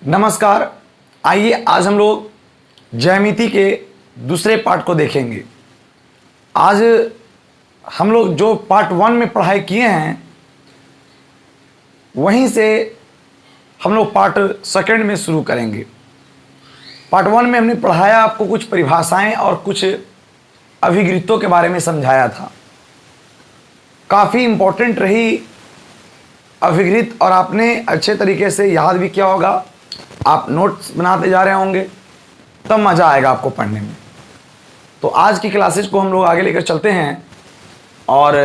नमस्कार। आइए आज हम लोग ज्यामिति के दूसरे पार्ट को देखेंगे। आज हम लोग जो पार्ट 1 में पढ़ाई किए हैं वहीं से हम लोग पार्ट 2 में शुरू करेंगे। पार्ट 1 में हमने पढ़ाया, आपको कुछ परिभाषाएं और कुछ अभिवृत्तों के बारे में समझाया था। काफ़ी इम्पोर्टेंट रही अभिवृत्त और आपने अच्छे तरीके से याद भी किया होगा। आप नोट्स बनाते जा रहे होंगे, तब मज़ा आएगा आपको पढ़ने में। तो आज की क्लासेज को हम लोग आगे लेकर चलते हैं और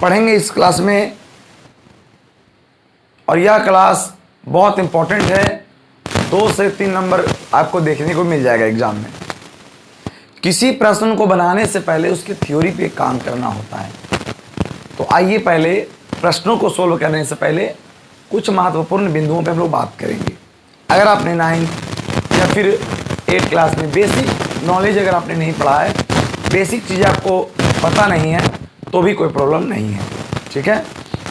पढ़ेंगे इस क्लास में। और यह क्लास बहुत इम्पोर्टेंट है, 2 से 3 नंबर आपको देखने को मिल जाएगा एग्जाम में। किसी प्रश्न को बनाने से पहले उसकी थ्योरी पे काम करना होता है। तो आइए पहले प्रश्नों को सोल्व करने से पहले कुछ महत्वपूर्ण बिंदुओं पे हम लोग बात करेंगे। अगर आपने 9 या फिर 8 क्लास में बेसिक नॉलेज अगर आपने नहीं पढ़ा है, बेसिक चीज़ें आपको पता नहीं है, तो भी कोई प्रॉब्लम नहीं है। ठीक है,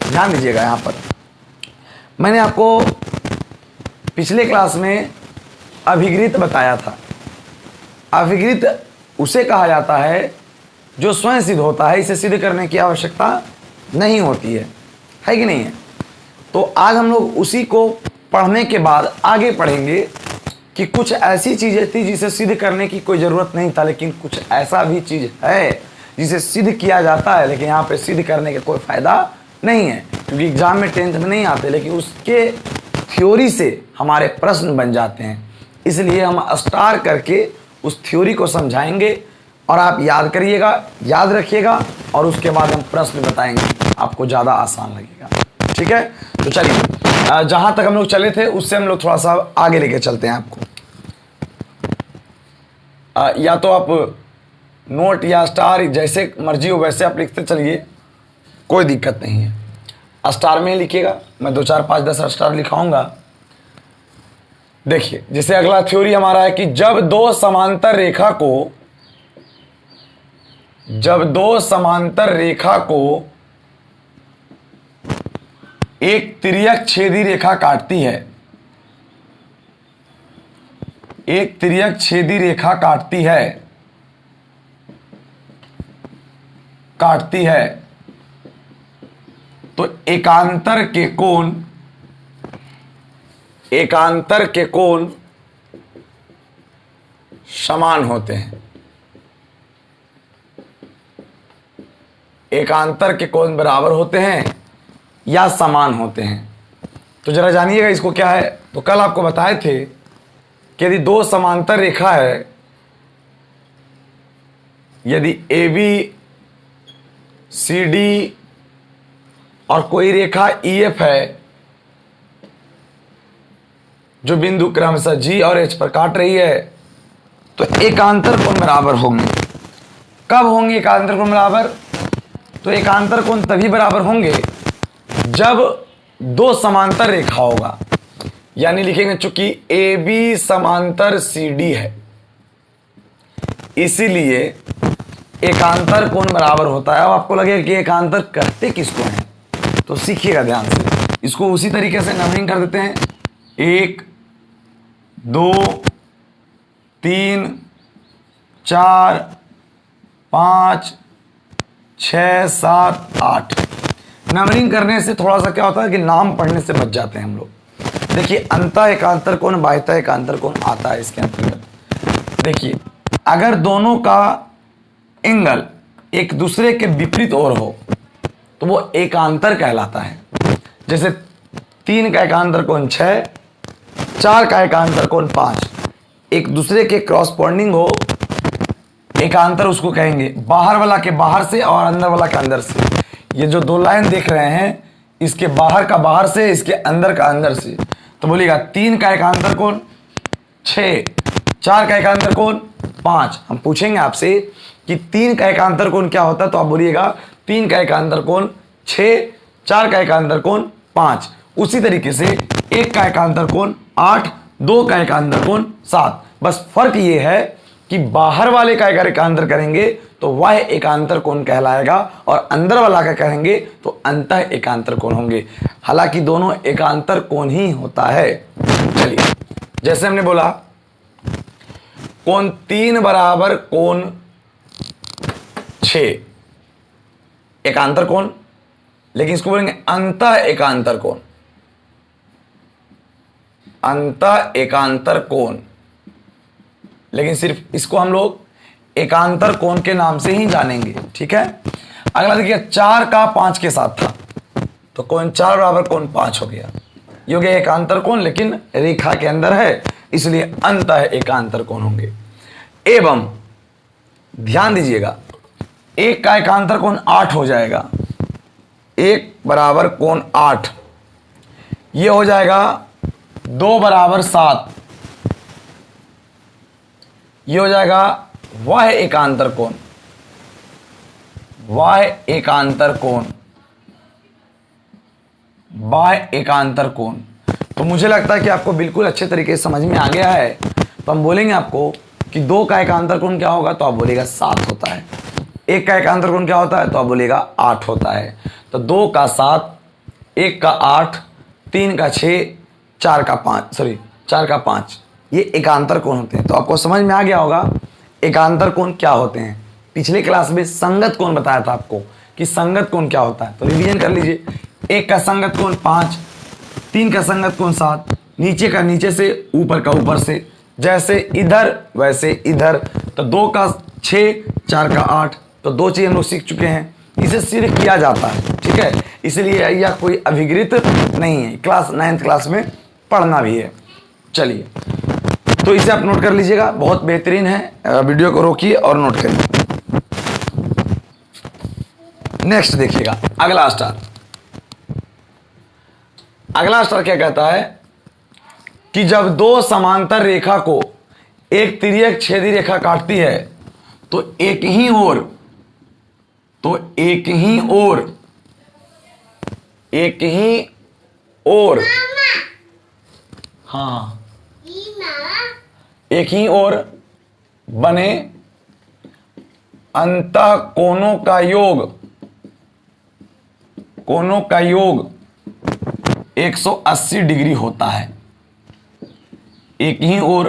ध्यान दीजिएगा। यहाँ पर मैंने आपको पिछले क्लास में अभिवृत्त बताया था। अभिवृत्त उसे कहा जाता है जो स्वयं सिद्ध होता है, इसे सिद्ध करने की आवश्यकता नहीं होती है कि नहीं है। तो आज हम लोग उसी को पढ़ने के बाद आगे पढ़ेंगे कि कुछ ऐसी चीज़ें थी जिसे सिद्ध करने की कोई ज़रूरत नहीं था, लेकिन कुछ ऐसा भी चीज़ है जिसे सिद्ध किया जाता है, लेकिन यहाँ पे सिद्ध करने का कोई फ़ायदा नहीं है, क्योंकि एग्जाम में 10th में नहीं आते, लेकिन उसके थ्योरी से हमारे प्रश्न बन जाते हैं। इसलिए हम स्टार करके उस थ्योरी को समझाएंगे और आप याद करिएगा, याद रखिएगा, और उसके बाद हम प्रश्न बताएंगे, आपको ज़्यादा आसान लगेगा। ठीक है, तो चलिए जहाँ तक हम लोग चले थे उससे हम लोग थोड़ा सा आगे लेके चलते हैं आपको। या तो आप नोट या स्टार जैसे मर्जी हो वैसे आप लिखते चलिए, कोई दिक्कत नहीं है। स्टार में लिखिएगा, मैं 2 4 5 10 स्टार लिखाऊंगा। देखिए, जैसे अगला थ्योरी हमारा है कि जब दो समांतर रेखा को एक तिर्यक छेदी रेखा काटती है, एक तिर्यक छेदी रेखा काटती है तो एकांतर के कोण समान होते हैं। एकांतर के कोण बराबर होते हैं या समान होते हैं। तो जरा जानिएगा इसको क्या है। तो कल आपको बताए थे कि यदि 2 समांतर रेखा है, यदि AB CD और कोई रेखा EF है जो बिंदु क्रमशः G और H पर काट रही है, तो एकांतर कोण बराबर होंगे। कब होंगे एकांतर कोण बराबर? तो एकांतर कोण तभी बराबर होंगे जब 2 समांतर रेखा होगा, यानी लिखेंगे चूंकि AB समांतर CD है, इसीलिए एकांतर कोण बराबर होता है। अब आपको लगेगा कि एकांतर कहते किसको हैं, तो सीखिएगा ध्यान से। इसको उसी तरीके से नंबरिंग कर देते हैं, 1 2 3 4 5 6 7 8। नंबरिंग करने से थोड़ा सा क्या होता है कि नाम पढ़ने से बच जाते हैं हम लोग। देखिए, अंतः एकांतर कोण, बाह्यतः एकांतर कोण आता है इसके अंतर्गत। देखिए, अगर दोनों का एंगल एक दूसरे के विपरीत ओर हो तो वो एकांतर कहलाता है। जैसे 3 का एकांतर कोण 6, 4 का एकांतर कोण 5, एक दूसरे के क्रॉसपोंडिंग हो, एकांतर उसको कहेंगे। बाहर वाला के बाहर से और अंदर वाला के अंदर से। ये जो 2 लाइन देख रहे हैं, इसके बाहर का बाहर से, इसके अंदर का अंदर से, तो बोलिएगा 3 का एकांतर कोण 6, 4 का एकांतर कोण 5। हम पूछेंगे आपसे कि 3 का एकांतर कोण क्या होता है, तो आप बोलिएगा 3 का एकांतर कोण 6, 4 का एकांतर कोण 5। उसी तरीके से 1 का एकांतर कोण 8, 2 का एकांतर कोण 7। बस फर्क ये है कि बाहर वाले का अगर एकांतर करेंगे तो वह एकांतर कोण कहलाएगा और अंदर वाला का कहेंगे तो अंतः एकांतर कोण होंगे। हालांकि दोनों एकांतर कोण ही होता है। चलिए, जैसे हमने बोला कोण 3 बराबर कोण 6 एकांतर कोण, लेकिन इसको बोलेंगे अंतः एकांतर कोण, अंतः एकांतर कोण, लेकिन सिर्फ इसको हम लोग एकांतर कोण के नाम से ही जानेंगे। ठीक है। अगला देखिए 4 का 5 के साथ था, तो कोण 4 बराबर कोण 5 हो गया। ये हो गया एकांतर कोण, लेकिन रेखा के अंदर है, इसलिए अंतः एकांतर कोण होंगे। एवं ध्यान दीजिएगा, 1 का एकांतर कोण 8 हो जाएगा, 1 बराबर कोण 8, ये हो जाएगा 2 बराबर 7, ये हो जाएगा वह एकांतर कोण, वह एकांतर कोण, वह एकांतर कोण। तो मुझे लगता है कि आपको बिल्कुल अच्छे तरीके से समझ में आ गया है। तो हम बोलेंगे आपको कि 2 का एकांतर कोण क्या होगा, तो आप बोलेगा 7 होता है। 1 का एकांतर कोण क्या होता है, तो आप बोलेगा 8 होता है। तो 2 का 7, 1 का 8, 3 का 6, 4 का 5, ये एकांतर कोण होते हैं। तो आपको समझ में आ गया होगा एकांतर कोण क्या होते हैं। पिछले क्लास में संगत कोण बताया था आपको कि संगत कोण क्या होता है, तो रिवीजन कर लीजिए। 1 का संगत कोण 5, 3 का संगत कोण 7, नीचे का नीचे से, ऊपर का ऊपर से, जैसे इधर वैसे इधर। तो 2 का 6, 4 का 8, तो 2 चीज हम लोग सीख चुके हैं। इसे सिर्फ किया जाता है, ठीक है, इसलिए यह कोई अभिगृत नहीं है, क्लास 9th क्लास में पढ़ना भी है। चलिए, तो इसे आप नोट कर लीजिएगा, बहुत बेहतरीन है। वीडियो को रोकिए और नोट करिए। नेक्स्ट देखिएगा, अगला स्टार। अगला स्टार क्या कहता है कि जब 2 समांतर रेखा को एक तिर्यक छेदी रेखा काटती है तो एक ही ओर हाँ, एक ही ओर बने अंतः कोणों का योग 180 डिग्री होता है। एक ही ओर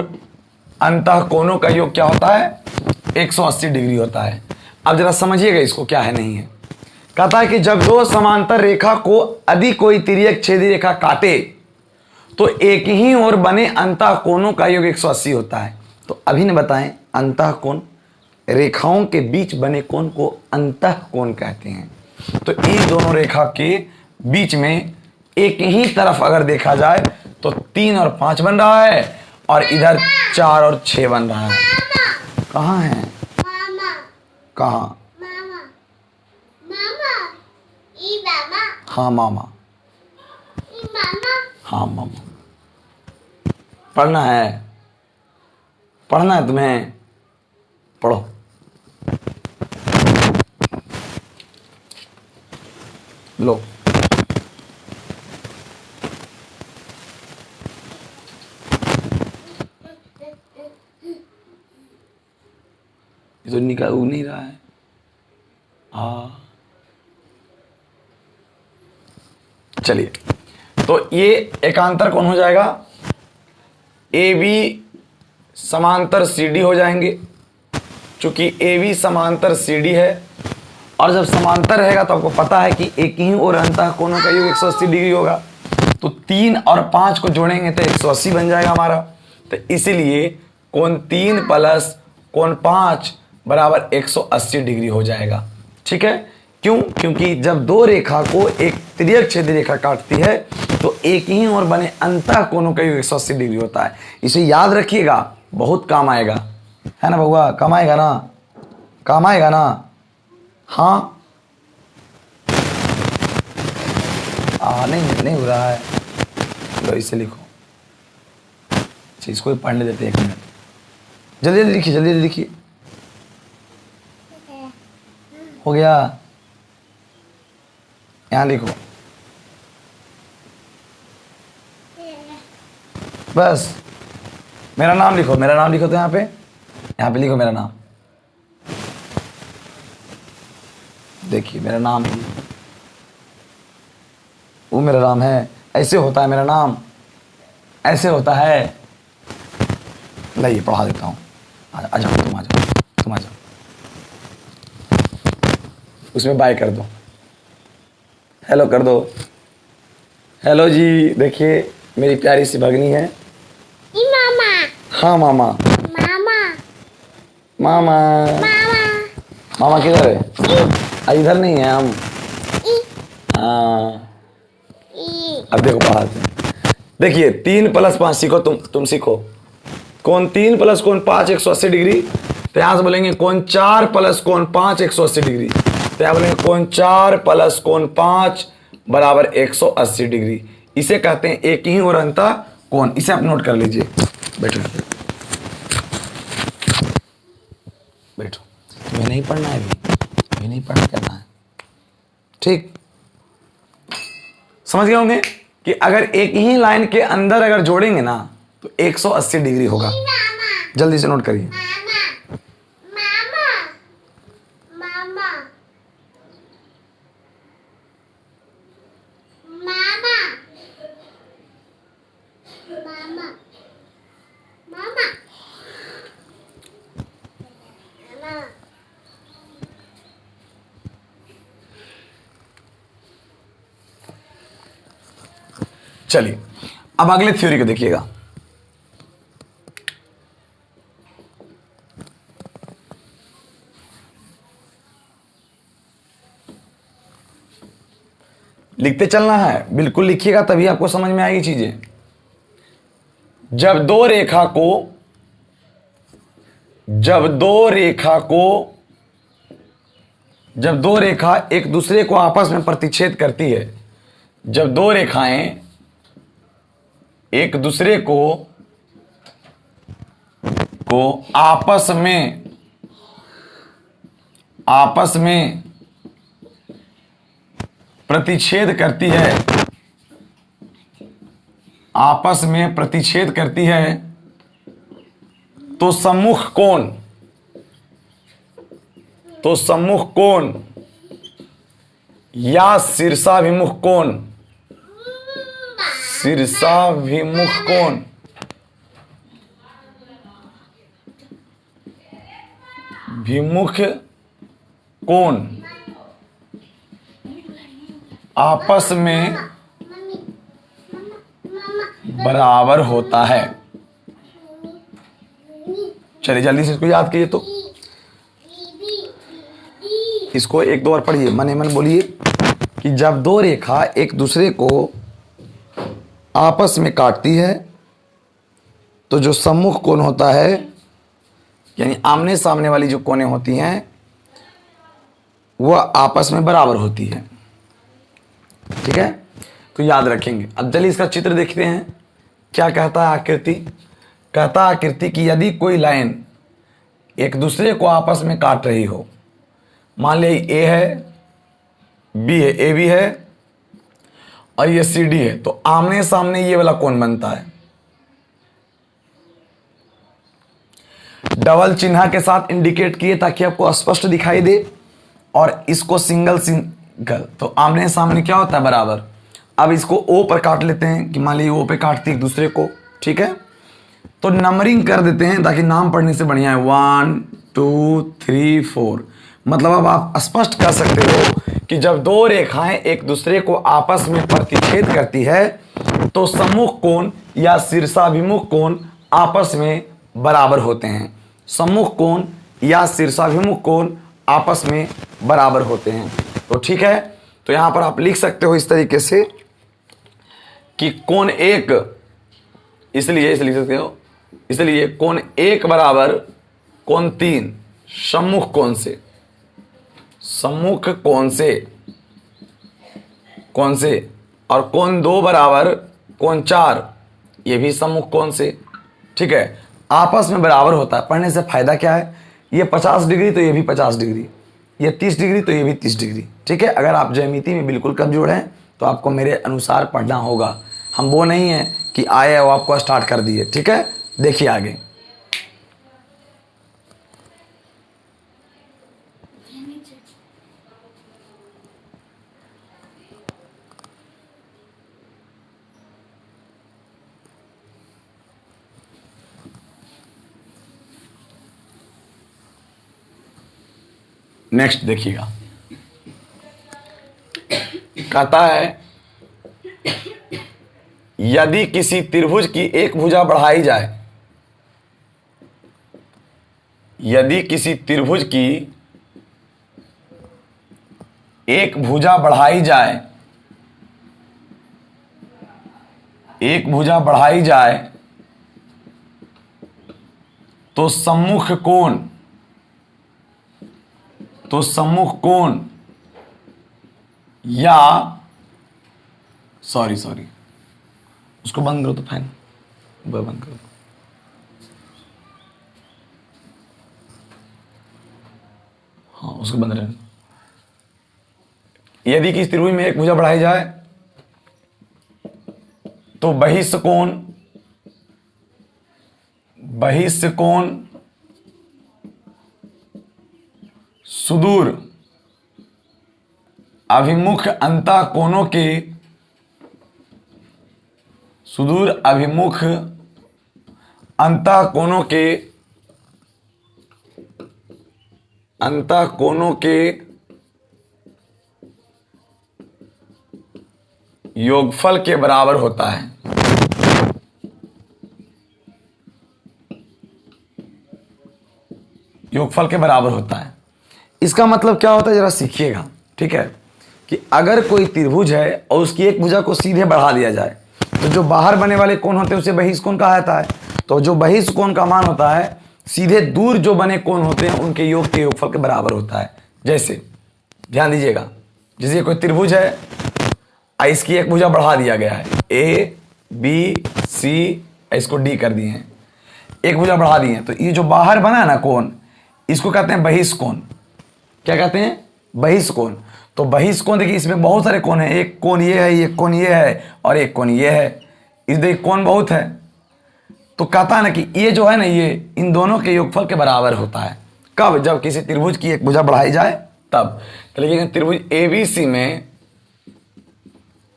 अंतः कोणों का योग क्या होता है, 180 डिग्री होता है। अब जरा समझिएगा इसको, क्या है नहीं है। कहता है कि जब 2 समांतर रेखा को यदि कोई तिर्यक छेदी रेखा काटे तो एक ही ओर बने अंतः कोणों का योग 180 होता है। तो अभी ने बताएं, अंतः कोण, रेखाओं के बीच बने कोण को अंतः कोण कहते हैं। तो इन दोनों रेखा के बीच में एक ही तरफ अगर देखा जाए तो 3 और 5 बन रहा है, और इधर 4 और 6 बन रहा है। कहाँ है, कहाँ, हाँ मामा, हाँ मामा। पढ़ना है तुम्हें, पढ़ो। लो, ये तो निकल उग नहीं रहा है। हाँ, चलिए, तो ये एकांतर कौन हो जाएगा, ए बी समांतर सी डी हो जाएंगे। चूंकि ए बी समांतर सी डी है, और जब समांतर रहेगा तो आपको पता है कि एक ही और अंतः कोणों का योग 180 डिग्री होगा। तो 3 और 5 को जोड़ेंगे तो 180 बन जाएगा हमारा। तो इसीलिए कोण 3 प्लस कोण 5 बराबर 180 डिग्री हो जाएगा। ठीक है, क्यों? क्योंकि जब 2 रेखा को एक तिर्यक छेदी रेखा काटती है तो एक ही और बने अंतः कोणों का योग 180 डिग्री होता है। इसे याद रखिएगा, बहुत काम आएगा, है ना बउआ? काम आएगा ना, काम आएगा ना? हाँ, नहीं हो रहा है, लो इसे लिखो। अच्छा, इसको भी पढ़ने देते हैं, 1 मिनट, जल्दी जल्दी लिखिए, जल्दी जल्दी लिखिए। हो गया, यहाँ लिखो बस। मेरा नाम लिखो, मेरा नाम लिखो, तो यहाँ पे लिखो मेरा नाम। देखिए मेरा नाम, वो मेरा नाम है, ऐसे होता है मेरा नाम। ऐसे होता है। लाइए पढ़ा देता हूँ। आ जाओ, तुम आ जाओ, तुम आ जाओ। उसमें बाय कर दो, हेलो कर दो। हेलो जी, देखिए मेरी प्यारी सी भगनी है। मामा। हाँ मामा। मामा। मामा। मामा। मामा किधर है? इधर नहीं है हम। हाँ, अब देखो पढ़ाते हैं। देखिए 3+5 सीखो, तुम सीखो। कौन 3 + कौन 5 180 डिग्री। तो यहाँ से बोलेंगे कौन 4 + कौन 5 180 डिग्री। तो यहाँ बोलेंगे कौन 4 + कौन 5 बराबर 180 डिग्री। इसे कहते हैं एक ही और अंता कौन। इसे आप नोट कर लीजिए। बैठो बैठो, तुम्हें नहीं पढ़ना है अभी नहीं पढ़ना करना है, ठीक। समझ गए होंगे कि अगर एक ही लाइन के अंदर अगर जोड़ेंगे ना तो 180 डिग्री होगा। जल्दी से नोट करिए। मामा। मामा। मामा। मामा। मामा। मामा। मामा। चलिए अब अगले थ्योरी को देखिएगा। लिखते चलना है, बिल्कुल लिखिएगा तभी आपको समझ में आएगी चीजें। जब दो रेखा को जब दो रेखा को जब दो रेखा एक दूसरे को आपस में प्रतिच्छेद करती है, जब दो रेखाएं एक दूसरे को आपस में प्रतिच्छेद करती है, आपस में प्रतिच्छेद करती है, तो सम्मुख कोण या शीर्षाभिमुख कोण विमुख कोण आपस में बराबर होता है। चलिए जल्दी से इसको याद कीजिए। तो इसको एक दो बार पढ़िए, मने मन बोलिए कि जब दो रेखा एक दूसरे को आपस में काटती है तो जो सम्मुख कोण होता है, यानी आमने सामने वाली जो कोणें होती हैं वह आपस में बराबर होती है। ठीक है, तो याद रखेंगे। अब चलिए इसका चित्र देखते हैं। क्या कहता है आकृति? कहता है आकृति कि यदि कोई लाइन एक दूसरे को आपस में काट रही हो, मान लीजिए ए है, बी है, ए बी है और ये सी डी है, तो आमने सामने ये वाला कोण बनता है। डबल चिन्ह के साथ इंडिकेट किए ताकि आपको स्पष्ट दिखाई दे, और इसको सिंगल तो आमने सामने क्या होता है? बराबर। अब इसको ओ पर काट लेते हैं कि मान लीजिए ओ पे काटती है एक दूसरे को, ठीक है। तो नंबरिंग कर देते हैं ताकि नाम पढ़ने से बढ़िया है। 1 2 3 4। मतलब अब आप स्पष्ट कर सकते हो कि जब दो रेखाएं एक दूसरे को आपस में प्रतिच्छेद करती है तो सम्मुख कोण या शीर्षाभिमुख कोण आपस में बराबर होते हैं। सम्मुख कोण या शीर्षाभिमुख कोण आपस में बराबर होते हैं। तो ठीक है, तो यहां पर आप लिख सकते हो इस तरीके से कि कोण एक, इसलिए लिख सकते हो, इसलिए कोण एक बराबर कोण 3 सम्मुख कोण से, और कोण 2 बराबर कोण 4, ये भी सम्मुख कोण से। ठीक है, आपस में बराबर होता है। पढ़ने से फायदा क्या है? ये 50 डिग्री तो ये भी 50 डिग्री, ये 30 डिग्री तो ये भी 30 डिग्री। ठीक है, अगर आप ज्यामिति में बिल्कुल कमजोर हैं तो आपको मेरे अनुसार पढ़ना होगा। हम वो नहीं है कि आए और आपको स्टार्ट कर दिए। ठीक है, देखिए आगे। नेक्स्ट देखिएगा, कहता है यदि किसी त्रिभुज की एक भुजा बढ़ाई जाए, यदि किसी त्रिभुज की एक भुजा बढ़ाई जाए, एक भुजा बढ़ाई जाए तो सम्मुख कोण, तो सम्मुख कोण या सॉरी उसको बंद करो तो फैन, वह बंद करो। हाँ उसको बंद रहने। यदि किसी त्रिभुज में एक भुजा बढ़ाई जाए तो बहिष्ठ कोण, बहिष्ठ कोण सुदूर अभिमुख अंतः कोणों के, सुदूर अभिमुख अंतः कोणों के, अंतः कोणों के योगफल के बराबर होता है। योगफल के बराबर होता है। इसका मतलब क्या होता है जरा सीखिएगा, ठीक है। कि अगर कोई त्रिभुज है और उसकी एक भुजा को सीधे बढ़ा दिया जाए तो जो बाहर बने वाले कोण होते हैं उसे बहिष्ठ कोण कहा जाता है। तो जो बहिष्ठ कोण का मान होता है सीधे दूर जो बने कोण होते हैं उनके योग के योगफल के बराबर होता है। जैसे ध्यान दीजिएगा, जैसे कोई त्रिभुज है, इसकी एक भुजा बढ़ा दिया गया है, ए बी सी, इसको डी कर दिए हैं, एक भुजा बढ़ा दिए हैं, तो ये जो बाहर बना है ना कोण, इसको कहते हैं बहिष्ठ कोण। क्या कहते हैं? बहिष्ठ कोण। तो बहिष्ठ कोण देखिए इसमें बहुत सारे कोण हैं, एक कोण ये है, एक कोण ये है और एक कोण ये है, इस देखिए कोण बहुत है। तो कहता है ना कि ये जो है ना ये इन दोनों के योगफल के बराबर होता है। कब? जब किसी त्रिभुज की एक भुजा बढ़ाई जाए तब। तो लेकिन त्रिभुज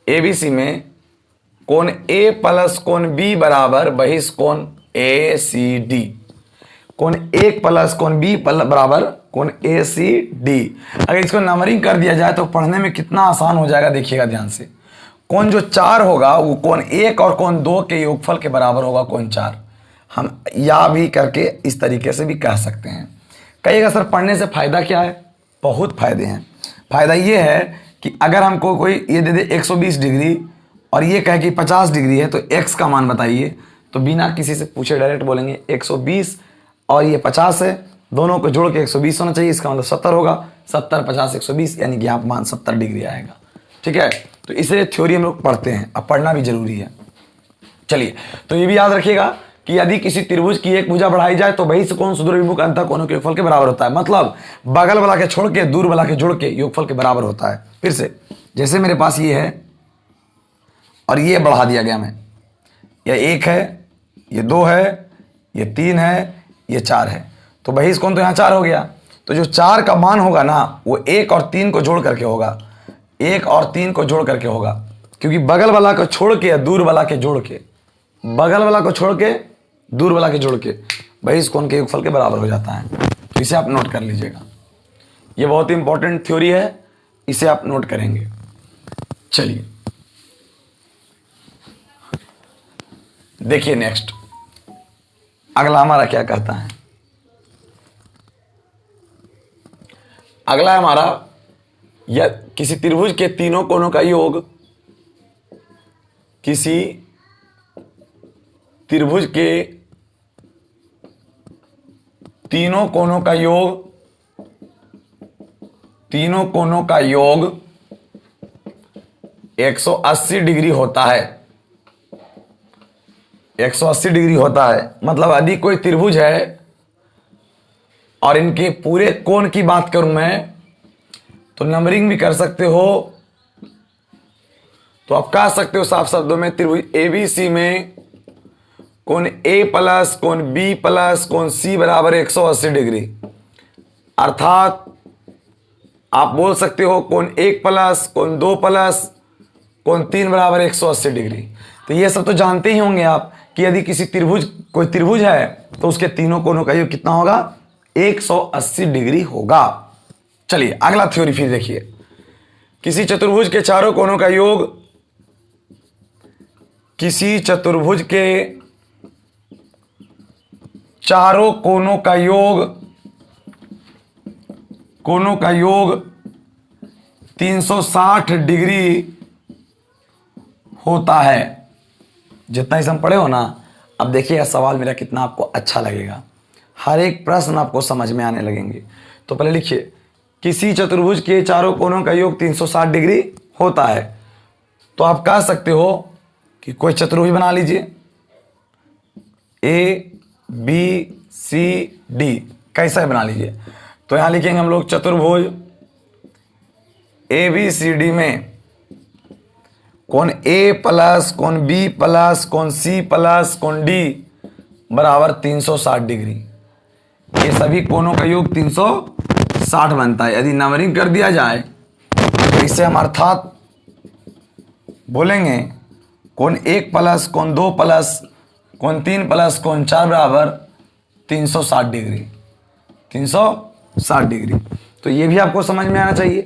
एबीसी में कोण ए प्लस कोण बी बराबर बहिष्ठ कोण ए सी डी, कोण एक प्लस कोण बी बराबर कोण ए सी डी। अगर इसको नंबरिंग कर दिया जाए तो पढ़ने में कितना आसान हो जाएगा, देखिएगा ध्यान से। कोण जो 4 होगा वो कोण 1 और कोण 2 के योगफल के बराबर होगा कोण 4। हम या भी करके इस तरीके से भी कह सकते हैं। कहिएगा सर पढ़ने से फ़ायदा क्या है? बहुत फ़ायदे हैं। फ़ायदा ये है कि अगर हमको कोई ये दे दे 120 डिग्री और ये कहे कि 50 डिग्री है तो x का मान बताइए, तो बिना किसी से पूछे डायरेक्ट बोलेंगे 120 और ये 50 है, दोनों को जोड़ के 120 होना चाहिए, इसका मतलब 70 होगा। 70 50 120 यानी कि यहाँ मान 70 डिग्री आएगा। ठीक है, तो इसलिए थ्योरी हम लोग पढ़ते हैं, अब पढ़ना भी जरूरी है। चलिए, तो ये भी याद रखिएगा कि यदि किसी त्रिभुज की एक भुजा बढ़ाई जाए तो बहिष्ठ कोण सुदूर अभिमुख अंतः कोणों के योगफल के बराबर होता है। मतलब बगल वाला के छोड़ के दूर वाला के जोड़ के योगफल के बराबर होता है। फिर से, जैसे मेरे पास ये है और ये बढ़ा दिया गया मैं, ये 1 है, ये 2 है, ये 3 है, ये 4 है, तो बहिष्ठ कोण तो यहाँ 4 हो गया। तो जो 4 का मान होगा ना वो 1 और 3 को जोड़ करके होगा, 1 और 3 को जोड़ करके होगा, क्योंकि बगल वाला को छोड़ के दूर वाला के जोड़ के, बगल वाला को छोड़ के दूर वाला के जोड़ के बहिष्ठ कोण के योगफल के बराबर हो जाता है। तो इसे आप नोट कर लीजिएगा, ये बहुत ही इंपॉर्टेंट थ्योरी है, इसे आप नोट करेंगे। चलिए देखिए नेक्स्ट अगला हमारा क्या कहता है। अगला हमारा या किसी त्रिभुज के तीनों कोणों का योग, किसी त्रिभुज के तीनों कोणों का योग, तीनों कोणों का योग 180 डिग्री होता है। 180 डिग्री होता है। मतलब यदि कोई त्रिभुज है और इनके पूरे कोण की बात करूं मैं तो नंबरिंग भी कर सकते हो। तो आप कह सकते हो साफ शब्दों में त्रिभुज एबीसी में कोण ए प्लस कोण बी प्लस कोण सी बराबर 180 डिग्री। अर्थात आप बोल सकते हो कोण 1 प्लस कोण 2 प्लस कोण 3 बराबर 180 डिग्री। तो ये सब तो जानते ही होंगे आप कि यदि किसी त्रिभुज कोई त्रिभुज है तो उसके तीनों कोणों का योग कितना होगा? 180 डिग्री होगा। चलिए अगला थ्योरी फिर देखिए, किसी चतुर्भुज के चारों कोनों का योग, किसी चतुर्भुज के चारों कोनों का योग, कोनों का योग 360 डिग्री होता है। जितना इसे हम पढ़े हो ना, अब देखिए सवाल मेरा कितना आपको अच्छा लगेगा, हर एक प्रश्न आपको समझ में आने लगेंगे। तो पहले लिखिए, किसी चतुर्भुज के चारों कोनों का योग 360 डिग्री होता है। तो आप कह सकते हो कि कोई चतुर्भुज बना लीजिए, ए बी सी डी, कैसा बना लीजिए। तो यहां लिखेंगे हम लोग चतुर्भुज ए बी सी डी में कोण ए प्लस कोण बी प्लस कोण सी प्लस कोण डी बराबर 360 डिग्री। ये सभी कोणों का योग 360 बनता है। यदि नंबरिंग कर दिया जाए तो इसे हम अर्थात बोलेंगे कोण 1 प्लस कोण 2 प्लस कोण 3 प्लस कोण 4 बराबर 360 डिग्री, 360 डिग्री। तो ये भी आपको समझ में आना चाहिए,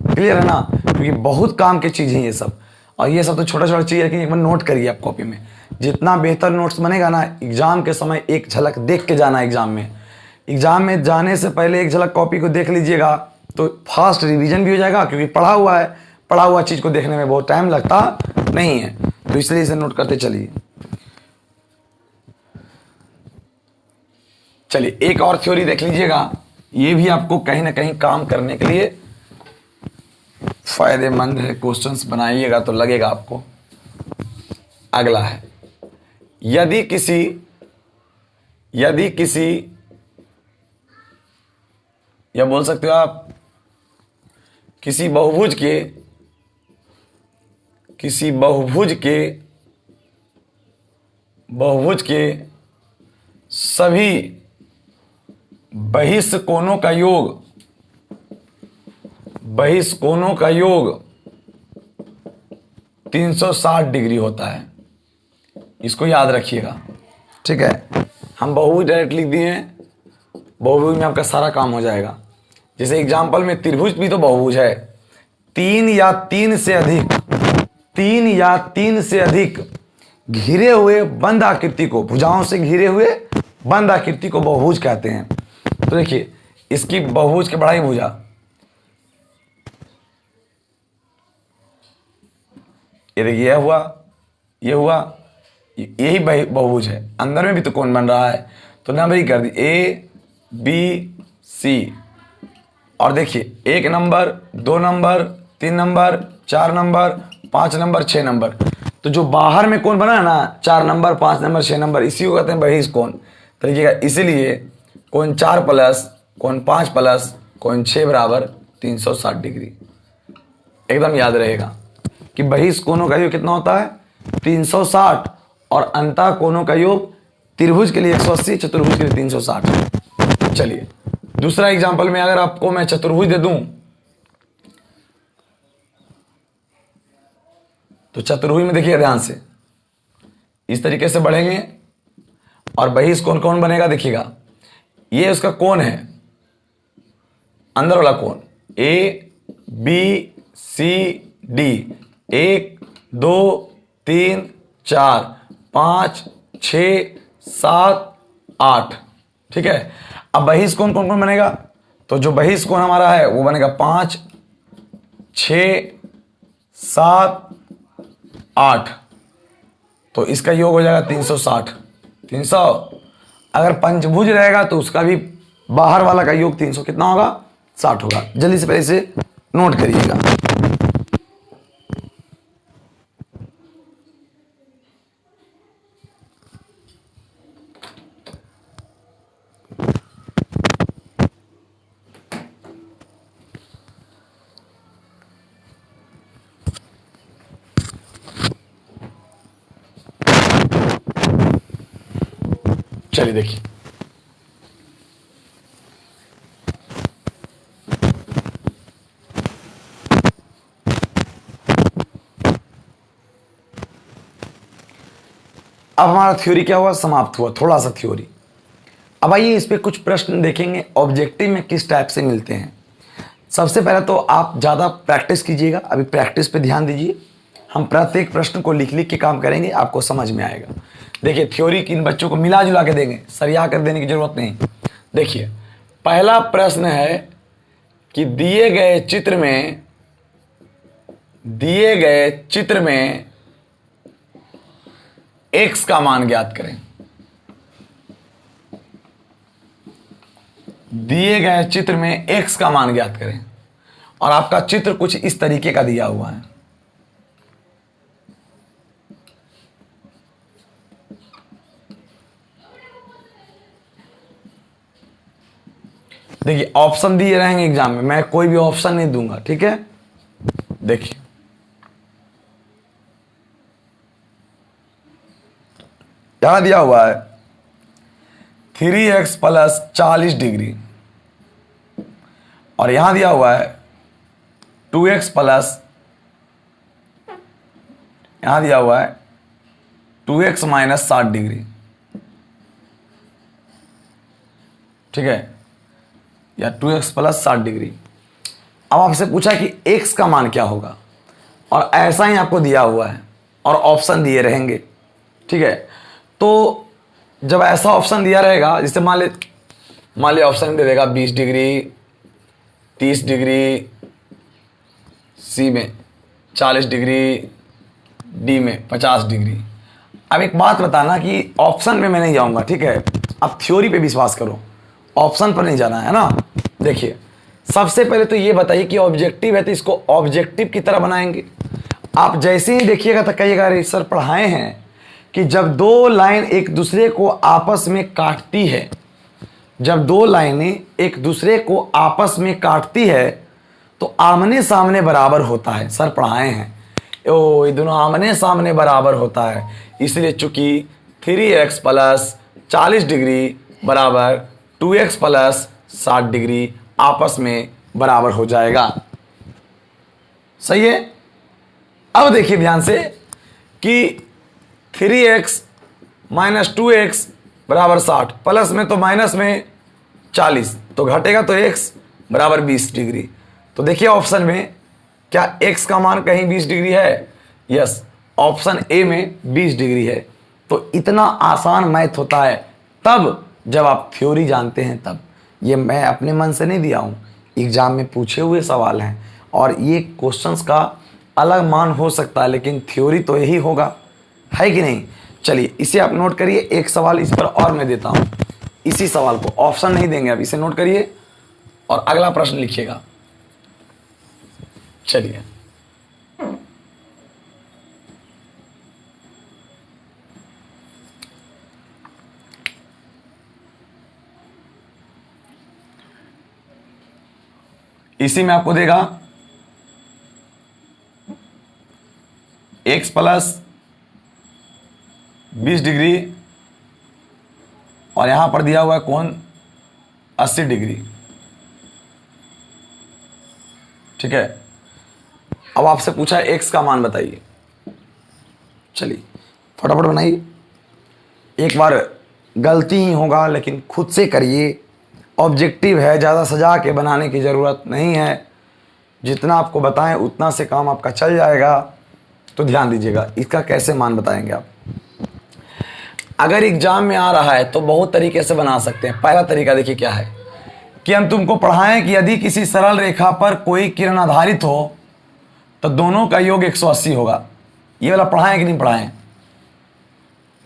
क्लियर है ना, क्योंकि बहुत काम की चीज़ है ये सब। और ये सब तो छोटा छोटा चीज़ है कि एक बार नोट करिए आप कॉपी में। जितना बेहतर नोट्स बनेगा ना, एग्जाम के समय एक झलक देख के जाना। एग्जाम में जाने से पहले एक झलक कॉपी को देख लीजिएगा तो फास्ट रिवीजन भी हो जाएगा, क्योंकि पढ़ा हुआ चीज़ को देखने में बहुत टाइम लगता नहीं है। तो इसलिए इसे नोट करते चलिए। चलिए एक और थ्योरी देख लीजिएगा, ये भी आपको कहीं ना कहीं काम करने के लिए फायदेमंद है। क्वेश्चंस बनाइएगा तो लगेगा आपको। अगला है, यदि किसी या बोल सकते हो आप किसी बहुभुज के सभी बहिष्ठ कोणों का योग 360 डिग्री होता है। इसको याद रखिएगा, ठीक है। हम बहुभुज डायरेक्ट लिख दिए हैं, बहुभुज में आपका सारा काम हो जाएगा। जैसे एग्जाम्पल में त्रिभुज भी तो बहुभुज है। 3 या 3 से अधिक घिरे हुए बंद आकृति को, भुजाओं से घिरे हुए बंद आकृति को बहुभुज कहते हैं। तो देखिए इसकी बहुभुज की बढ़ाई भुजा, ये देखिए ये हुआ, यही बहुभुज है। अंदर में भी तो कोण बन रहा है, तो नंबर ही कर दी ए बी सी। और देखिए 1 number 2 number 3 number 4 number 5 number 6 number. तो जो बाहर में कोण बना है ना, 4 नंबर 5 नंबर 6 नंबर, इसी को कहते हैं बहिष्ठ कोण। तो देखिएगा, इसीलिए कोण 4 प्लस कोण 5 प्लस कोण 6 बराबर 360 डिग्री। एकदम याद रहेगा कि बहिष्ठ कोणों का योग कितना होता है 360, और अंतः कोणों का योग त्रिभुज के लिए 180, चतुर्भुज के लिए 360। चलिए दूसरा एग्जांपल में अगर आपको मैं चतुर्भुज दे दूं, तो चतुर्भुज में देखिए ध्यान से इस तरीके से बढ़ेंगे और बहिष्ठ कोण कौन बनेगा देखिएगा। ये उसका कोण है, अंदर वाला कोण ए बी सी डी, 1 2 3 4 5 6 7 8, ठीक है। अब बहिष्ठ कोण कौन कौन बनेगा, तो जो बहिष्ठ कोण हमारा है वो बनेगा 5 6 7 8, तो इसका योग हो जाएगा 360। 300 अगर पंचभुज रहेगा तो उसका भी बाहर वाला का योग 300 कितना होगा 60 होगा। जल्दी से पहले इसे नोट करिएगा। चलिए देखिए, अब हमारा थ्योरी क्या हुआ, समाप्त हुआ, थोड़ा सा थ्योरी। अब आइए इस पे कुछ प्रश्न देखेंगे ऑब्जेक्टिव में किस टाइप से मिलते हैं। सबसे पहले तो आप ज़्यादा प्रैक्टिस कीजिएगा, अभी प्रैक्टिस पे ध्यान दीजिए। हम प्रत्येक प्रश्न को लिख लिख के काम करेंगे, आपको समझ में आएगा। देखिए थ्योरी किन बच्चों को मिला जुला के देंगे, सरिया कर देने की जरूरत नहीं। देखिए पहला प्रश्न है कि दिए गए चित्र में x का मान ज्ञात करें। दिए गए चित्र में x का मान ज्ञात करें और आपका चित्र कुछ इस तरीके का दिया हुआ है। देखिए ऑप्शन दिए रहेंगे एग्जाम में, मैं कोई भी ऑप्शन नहीं दूंगा, ठीक है। देखिए यहां दिया हुआ है 3x प्लस 40 डिग्री और यहां दिया हुआ है 2x प्लस, यहां दिया हुआ है 2x माइनस 60 डिग्री, ठीक है, या 2x प्लस 60 डिग्री। अब आपसे पूछा कि x का मान क्या होगा और ऐसा ही आपको दिया हुआ है और ऑप्शन दिए रहेंगे, ठीक है। तो जब ऐसा ऑप्शन दिया रहेगा, जैसे मान लिया ऑप्शन दे देगा 20 डिग्री, 30 डिग्री, सी में 40 डिग्री, डी में 50 डिग्री। अब एक बात बताना कि ऑप्शन में मैं नहीं जाऊंगा, ठीक है। अब थ्योरी पे विश्वास करो, ऑप्शन पर नहीं जाना है ना। देखिए सबसे पहले तो ये बताइए कि ऑब्जेक्टिव है तो इसको ऑब्जेक्टिव की तरह बनाएंगे। आप जैसे ही देखिएगा तो कहिएगा अरे सर पढ़ाए हैं कि जब दो लाइन एक दूसरे को आपस में काटती है, जब दो लाइनें एक दूसरे को आपस में काटती है तो आमने सामने बराबर होता है। सर पढ़ाए हैं ओ ये दोनों आमने सामने बराबर होता है, इसलिए चूंकि 3x प्लस 40 डिग्री बराबर 2x प्लस 60 डिग्री आपस में बराबर हो जाएगा। सही है। अब देखिए ध्यान से कि 3x माइनस 2x बराबर 60, प्लस में तो माइनस में 40 तो घटेगा तो x बराबर 20 डिग्री। तो देखिए ऑप्शन में क्या x का मान कहीं 20 डिग्री है? यस, ऑप्शन ए में 20 डिग्री है। तो इतना आसान मैथ होता है तब जब आप थ्योरी जानते हैं तब। ये मैं अपने मन से नहीं दिया हूँ, एग्जाम में पूछे हुए सवाल हैं और ये क्वेश्चंस का अलग मान हो सकता है लेकिन थ्योरी तो यही होगा, है कि नहीं। चलिए इसे आप नोट करिए। एक सवाल इस पर और मैं देता हूँ, इसी सवाल को ऑप्शन नहीं देंगे, अब इसे नोट करिए और अगला प्रश्न लिखिएगा। चलिए इसी में आपको देगा x प्लस 20 डिग्री और यहां पर दिया हुआ है कोण 80 डिग्री, ठीक है। अब आपसे पूछा है x का मान बताइए। चलिए फटाफट बनाइए, एक बार गलती ही होगा लेकिन खुद से करिए। ऑब्जेक्टिव है, ज़्यादा सजा के बनाने की ज़रूरत नहीं है, जितना आपको बताएं उतना से काम आपका चल जाएगा। तो ध्यान दीजिएगा इसका कैसे मान बताएंगे आप। अगर एग्जाम में आ रहा है तो बहुत तरीके से बना सकते हैं। पहला तरीका देखिए क्या है कि हम तुमको पढ़ाएं कि यदि किसी सरल रेखा पर कोई किरण आधारित हो तो दोनों का योग 180 होगा। ये वाला पढ़ाएं कि नहीं पढ़ाएं?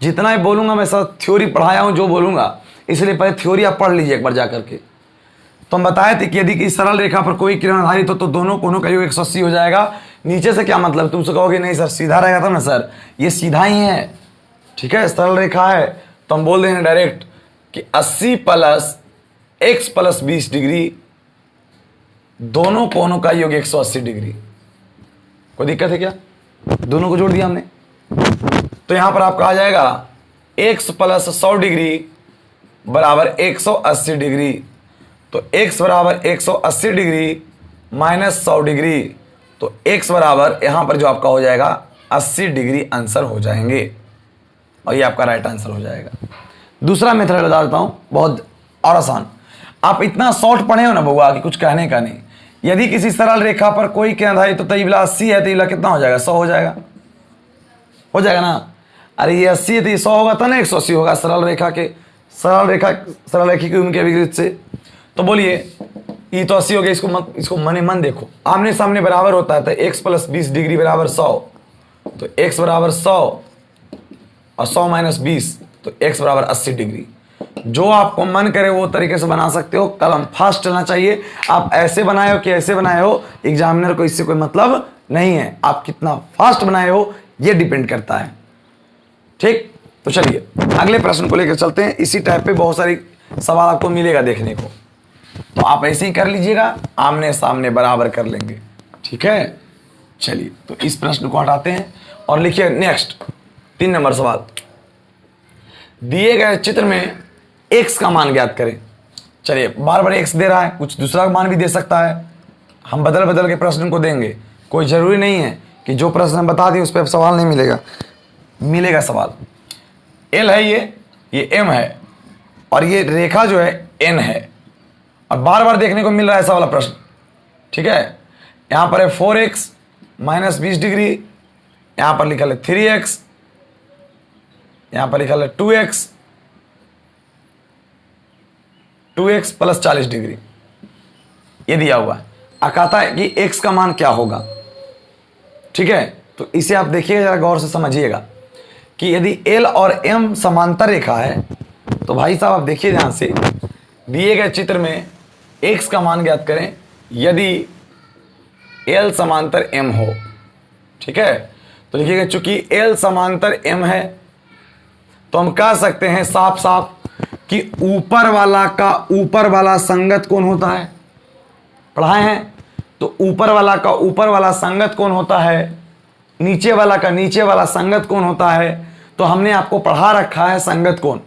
जितना ही बोलूंगा मैं सब थ्योरी पढ़ाया हूं जो बोलूंगा, इसलिए पहले थ्योरी आप पढ़ लीजिए एक बार जा करके। तो हम बताए थे कि यदि किसी सरल रेखा पर कोई किरण आधारित हो तो दोनों कोणों का योग 180 हो जाएगा। नीचे से क्या मतलब, तुमसे कहोगे नहीं सर सीधा रहेगा तब ना। सर ये सीधा ही है, ठीक है, सरल रेखा है तो हम बोल देंगे डायरेक्ट कि 80 प्लस x प्लस 20 डिग्री, दोनों कोणों का योग 180 डिग्री। कोई दिक्कत है क्या? दोनों को जोड़ दिया हमने तो यहां पर आपका आ जाएगा x प्लस 100 डिग्री बराबर 180 डिग्री। तो x बराबर 180 डिग्री माइनस 100 डिग्री, तो x बराबर यहां पर जो आपका हो जाएगा 80 डिग्री आंसर हो जाएंगे और ये आपका राइट आंसर हो जाएगा। दूसरा मेथड बता देता हूं, बहुत और आसान। आप इतना शॉर्ट पढ़े हो ना बउआ कि कुछ कहने का नहीं। यदि किसी सरल रेखा पर कोई केंद्र है तो तयबला 80 है, तयबला कितना हो जाएगा, 100 हो जाएगा, हो जाएगा ना। अरे ये 80 है तो ये 100 होगा तो ना 180 होगा, सरल रेखा की उनके विपरीत से। तो बोलिए ये तो 80 हो गया, इसको मने मन देखो, आमने सामने बराबर होता है तो x प्लस 20 डिग्री बराबर 100, तो x बराबर 100 और 100 माइनस 20 तो x बराबर 80 डिग्री। जो आपको मन करे वो तरीके से बना सकते हो, कलम फास्ट चलना चाहिए। आप ऐसे बनाए हो कि ऐसे बनाए हो, एग्जामिनर को इससे कोई मतलब नहीं है, आप कितना फास्ट बनाए हो ये डिपेंड करता है। ठीक, तो चलिए अगले प्रश्न को लेकर चलते हैं। इसी टाइप पे बहुत सारी सवाल आपको मिलेगा देखने को, तो आप ऐसे ही कर लीजिएगा, आमने सामने बराबर कर लेंगे। ठीक है, चलिए तो इस प्रश्न को हटाते हैं और लिखिए नेक्स्ट 3 नंबर सवाल। दिए गए चित्र में x का मान ज्ञात करें। चलिए बार बार x दे रहा है, कुछ दूसरा मान भी दे सकता है, हम बदल बदल के प्रश्न को देंगे, कोई ज़रूरी नहीं है कि जो प्रश्न हम बता दें उस पर सवाल नहीं मिलेगा, मिलेगा सवाल। L है ये M है और ये रेखा जो है N है, और बार बार देखने को मिल रहा है ऐसा वाला प्रश्न। ठीक है, यहाँ पर है 4x माइनस 20 डिग्री, यहाँ पर लिखा है 3x, यहाँ पर लिखा है 2x प्लस 40 डिग्री, ये दिया हुआ है। अब कहता है कि x का मान क्या होगा। ठीक है, तो इसे आप देखिएगा जरा गौर से समझिएगा कि यदि L और M समांतर रेखा है तो भाई साहब आप देखिए ध्यान से, दिए गए चित्र में x का मान ज्ञात करें यदि L समांतर M हो। ठीक है, तो लिखिएगा चूंकि L समांतर M है तो हम कह सकते हैं साफ साफ कि ऊपर वाला संगत कोण होता है, पढ़ाए हैं तो ऊपर वाला संगत कोण होता है, नीचे वाला का नीचे वाला संगत कोण होता है। तो हमने आपको पढ़ा रखा है संगत कोण।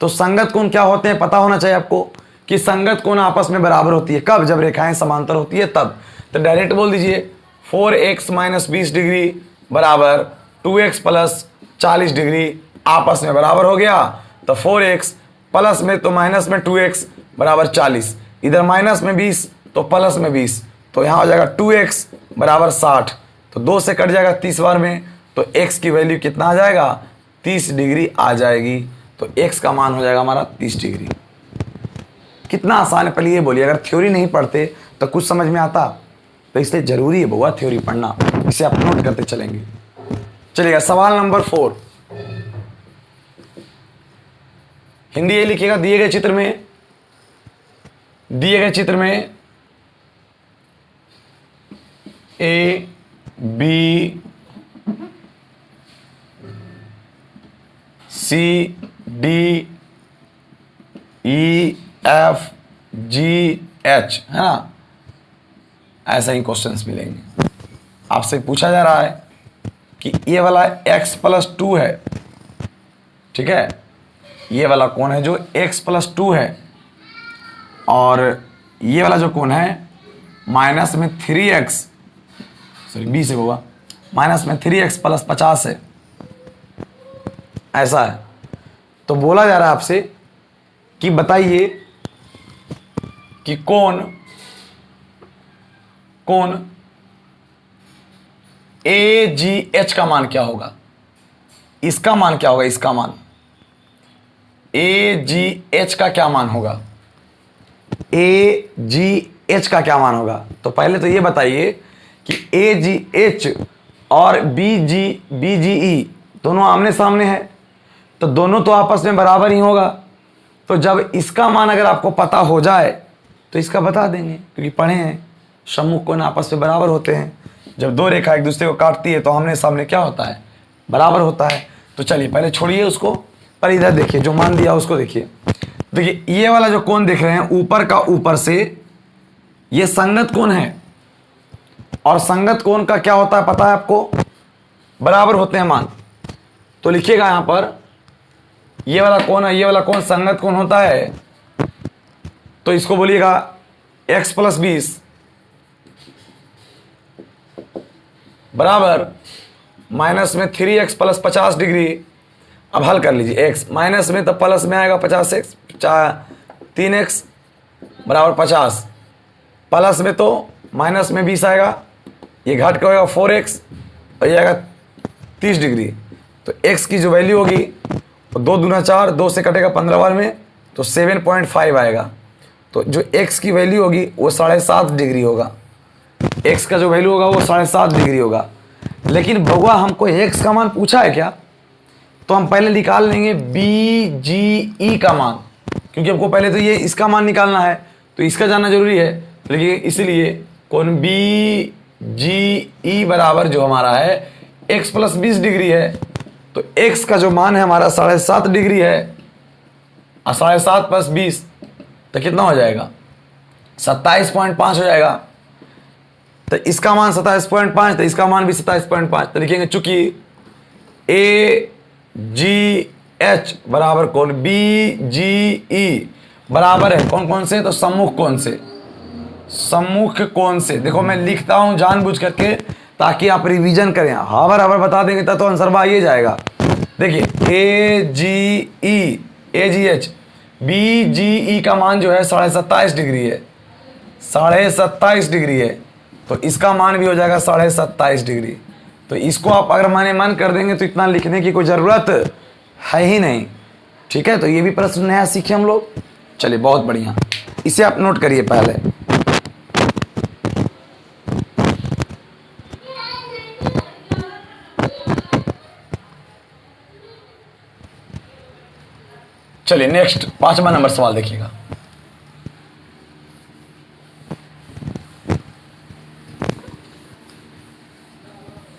तो संगत कोण क्या होते हैं पता होना चाहिए आपको कि संगत कोण आपस में बराबर होती है कब, जब रेखाएं समांतर होती है तब। तो डायरेक्ट बोल दीजिए 4x माइनस 20 डिग्री बराबर 2x प्लस 40 डिग्री आपस में बराबर हो गया। तो 4x प्लस में तो माइनस में 2x बराबर 40, इधर माइनस में 20 तो प्लस में 20, तो यहाँ हो जाएगा 2x बराबर 60, तो 2 से कट जाएगा 30 बार में, तो x की वैल्यू कितना आ जाएगा, 30 डिग्री आ जाएगी। तो x का मान हो जाएगा हमारा 30 डिग्री। कितना आसान है, पहले ये बोलिए, अगर थ्योरी नहीं पढ़ते तो कुछ समझ में आता, तो इसलिए जरूरी है बउआ थ्योरी पढ़ना, इसे आप नोट करते चलेंगे। चलिएगा सवाल नंबर 4, हिंदी ये लिखिएगा। दिए गए चित्र में A B C D E F G H है ना, ऐसा ही क्वेश्चंस मिलेंगे। आपसे पूछा जा रहा है कि ये वाला x प्लस 2 है। ठीक है, ये वाला कोण है जो x प्लस 2 है, और ये वाला जो कोण है माइनस में 3x, सॉरी 20 है होगा, माइनस में 3x प्लस 50 है, ऐसा है। तो बोला जा रहा है आपसे कि बताइए कि कोण AGH का मान क्या होगा, इसका मान क्या होगा, इसका मान AGH का क्या मान होगा, AGH का क्या मान होगा। तो पहले तो ये बताइए कि AGH और BGE दोनों आमने सामने है, तो दोनों तो आपस में बराबर ही होगा। तो जब इसका मान अगर आपको पता हो जाए तो इसका बता देंगे, क्योंकि पढ़े हैं सम्मुख कोण आपस में बराबर होते हैं। जब दो रेखा एक दूसरे को काटती है तो आमने सामने क्या होता है, बराबर होता है। तो चलिए पहले छोड़िए उसको, पर इधर देखिए जो मान दिया उसको देखिए। देखिए ये वाला जो कोण देख रहे हैं ऊपर का ऊपर से, ये संगत कोण है, और संगत कोण का क्या होता है पता है आपको, बराबर होते हैं मान। तो लिखिएगा यहां पर ये वाला कोण है, ये वाला कोण संगत कोण होता है, तो इसको बोलिएगा x प्लस 20 बराबर माइनस में 3x प्लस 50 डिग्री। अब हल कर लीजिए, x माइनस में तो प्लस में आएगा 50x, 3x बराबर 50, प्लस में तो माइनस में 20 आएगा, ये घट के होगा 4x और ये आएगा 30 डिग्री। तो x की जो वैल्यू होगी तो 2 दूना 4, 2 से कटेगा 15 बार में तो 7.5 आएगा। तो जो x की वैल्यू होगी वो 7.5 डिग्री होगा, x का जो वैल्यू होगा वो 7.5 डिग्री होगा। लेकिन भगवा हमको x का मान पूछा है क्या, तो हम पहले निकाल लेंगे BGE का मान, क्योंकि हमको पहले तो ये इसका मान निकालना है तो इसका जानना जरूरी है। लेकिन इसीलिए कोण BGE बराबर जो हमारा है x प्लस 20 डिग्री है, तो x का जो मान है हमारा 7.5 डिग्री है और 7.5 प्लस 20 तो कितना हो जाएगा 27.5 हो जाएगा। तो इसका मान 27.5 तो इसका मान भी 27.5। तो लिखेंगे चूंकि AGH बराबर कोण BGE बराबर है कौन कौन से, तो सम्मुख कोण से, सम्मुख कोण से। देखो मैं लिखता हूं जानबूझ करके ताकि आप रिवीजन करें, हाँ बराबर बता देंगे तब तो आंसर आ ही जाएगा। देखिए AGH BGE का मान जो है 27.5 डिग्री है, 27.5 डिग्री है, तो इसका मान भी हो जाएगा 27.5 डिग्री। तो इसको आप अगर मन कर देंगे तो इतना लिखने की कोई ज़रूरत है ही नहीं। ठीक है, तो ये भी प्रश्न नया सीखे हम लोग। चलिए बहुत बढ़िया, इसे आप नोट करिए पहले। चलिए नेक्स्ट 5वां नंबर सवाल देखिएगा।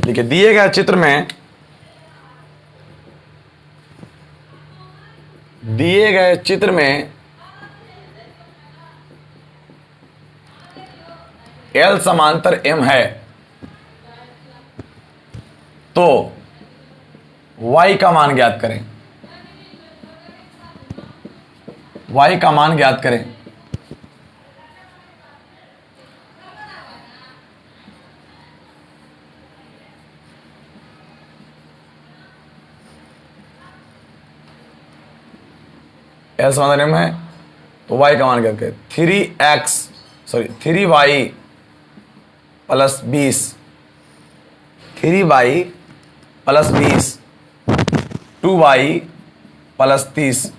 देखिए दिए गए चित्र में L समांतर M है तो Y का मान ज्ञात करें। Y का मान ज्ञात करें। L समांतर M है तो Y का मान ज्ञात करें। 3y plus 20, 3y plus 20, 2y plus 30,